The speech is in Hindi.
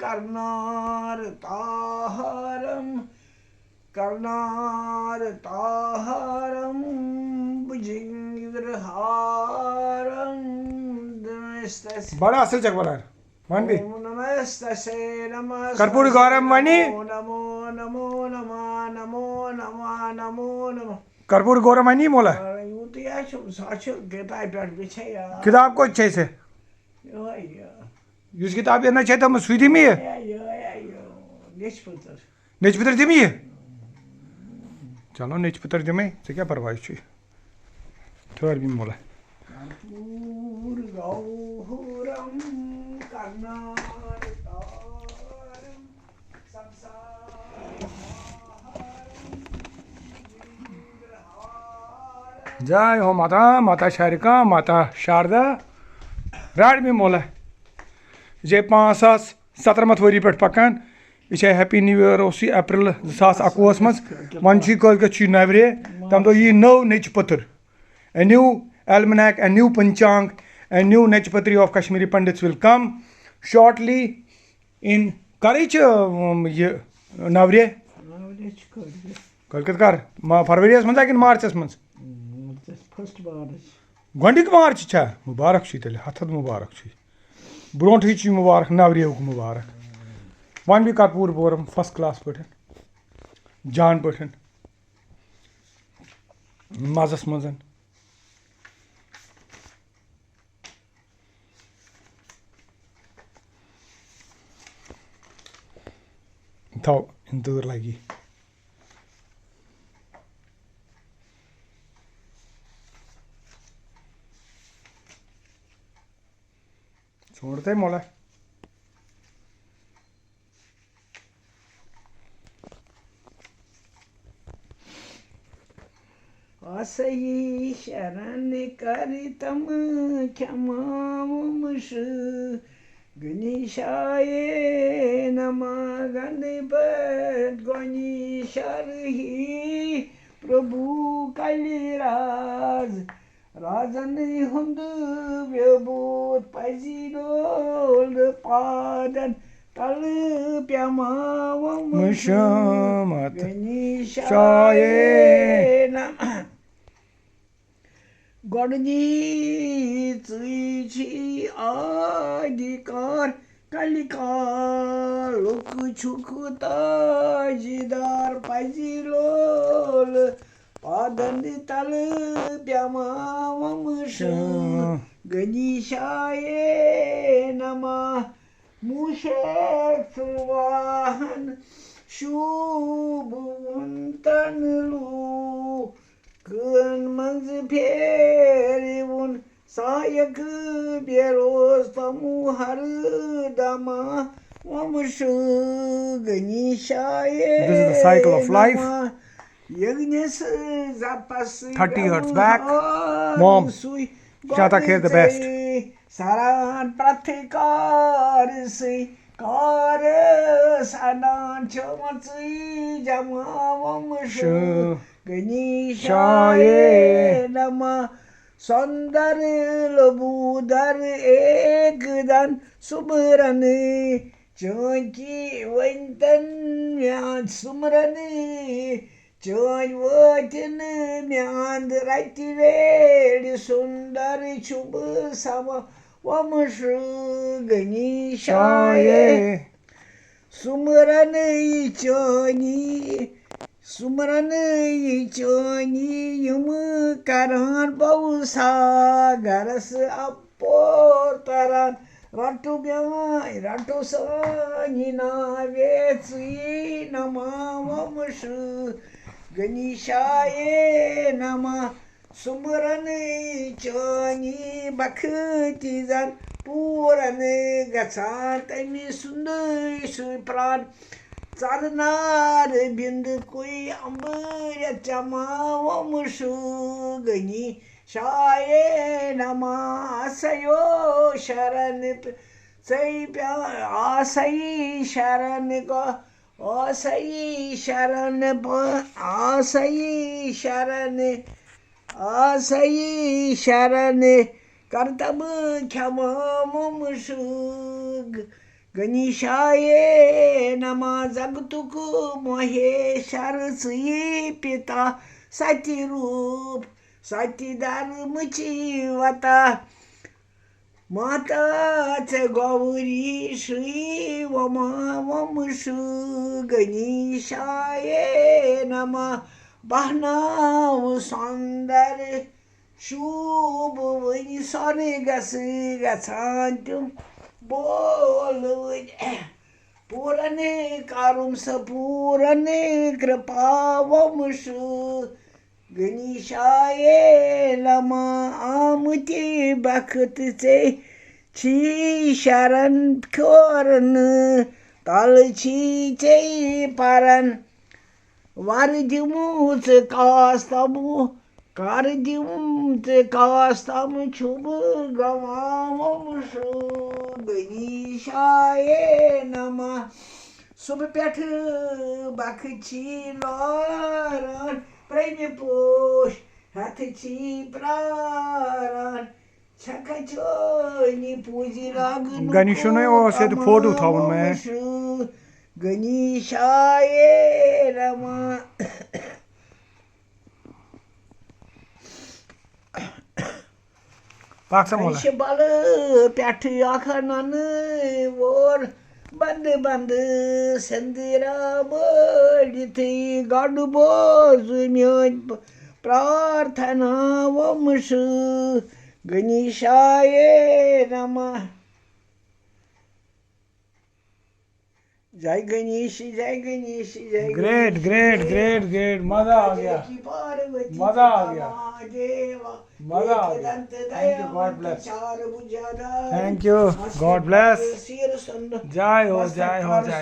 कर्णारताहरं भुजंगिरहारं नमस्तस्य बड़ा असल चक बना वन भी नमस्तस्य नमः कर्पूर गौरम वाणी नमो नमो नमः नमो नमः नमो नमः कर्पूर गौरम वाणी मोला यूं या साचो किताब पर बिछे या किताब को अच्छे से यो युस किताब ये ना चाहिए तो सुधी में है नेचपुतर नेचपुतर दिमी है चलो नेचपुतर दिमे से क्या परवाह है ठहर भी मोला कर्पूर गौरम कर्णारतारं संसारहारं जय हो माता माता शारिका माता शारदा राड भी मोला जे 5,17 वरी पे पकान यह हैप्पी न्यू ईयर अप्रैल 2021 मज वन कलकत नवरे तम दो यी नव नच पत्र a new almanac a new panchang a new Nachpatri of Kashmiri Pandits will come shortly in Karich ये नवरे कलकत कर फरवरी मज मार्चस मज गोंडिक मार्च छा मुबारक तेल हथद मुबारक ब्रोंठ मुबारक नवरे मुबारक वन भी कर्पूर गौरम फर्स्ट क्लास पे जान पे मजस मज थो इंतजार लगी छोड़ते मोला असई शरण करितम क्षमामुष गणेशाय नमः गणपत गणेशरहि प्रभु कलिराज राजन हुंद व्यबूत पजिलोल पादन तल प्यमावम मुशमत गणेशाय नमः गणनीची अधिकार कलिकार लोक छुकुता जिदार पजिलोल पादन तल प्यमावम गणेशाय नमः मुशेक वाहन शुभवंतन लो कन मंज फेरिवुन सायक बेरोज तमुहर दमा वमश गणेशाय This is the cycle of life. यज्ञस जापस 30 hertz back. Mom, Shata care the best. सारान प्रतिकार से कार सदान चमचई जमावमश गणेशाय नमः सुंदर लबूदर एक दन सुमरन चौकी वंतन म्यान सुमरन चौन वचन म्यान रति वेड़ सुंदर शुभ सम वमश गणेशाय सुमरन चौनी सुमरन चौनी यम करान बहुसा गरस अपोर तरन रटु ब्याय रटु सानी नावेची नमावमश गणेशाय नमः सुमरन चौनी बखती जन पूरन गचान तमी सुंदर सुप्राण चरनार बिंद कोई अम्बर चमावमश गणेशाय नमः आसयो शरण आसई शरण को आसई शरण आसई शरण आसई शरण कर्तव्य क्षमा गणेशाय नमः जगतुक महेश्वर श्री पिता सती रूप सती धर्मची वता माताच गौरी श्री वमा वंशु गणेशाय नमः बहनाव सौंदर्य शुभ वनि स्वर्गस गछान तुम बोलवून पूरन करुम सपूरन कृपा वंशु गणेशाय नमः आमती बखतचे छी शरण खोरन तालची चे परन वर दिमुच कास्तमु कर दिमुच कास्तम शुभ गवामशु गणेशाय नमः सुब पेठ बखची लारन प्रेम पोष हथची प्रारण छकचोनी पूजी लागन गणेशो ने वो से तो फोटो उठावन मैं गणेशाय नमः पाक समोला बल पेठ आखनन वोर बंद बंद संदिरा बड़िथी गड बोज म्योन प्रार्थना वंश गणेशाय नमः जय गणेश जय गणेश जय ग्रेट ग्रेट ग्रेट ग्रेट मजा आ गया पार्वती मजा आ गया देवा मजा आ गया thank you God bless thank you God bless जय हो जय हो जय हो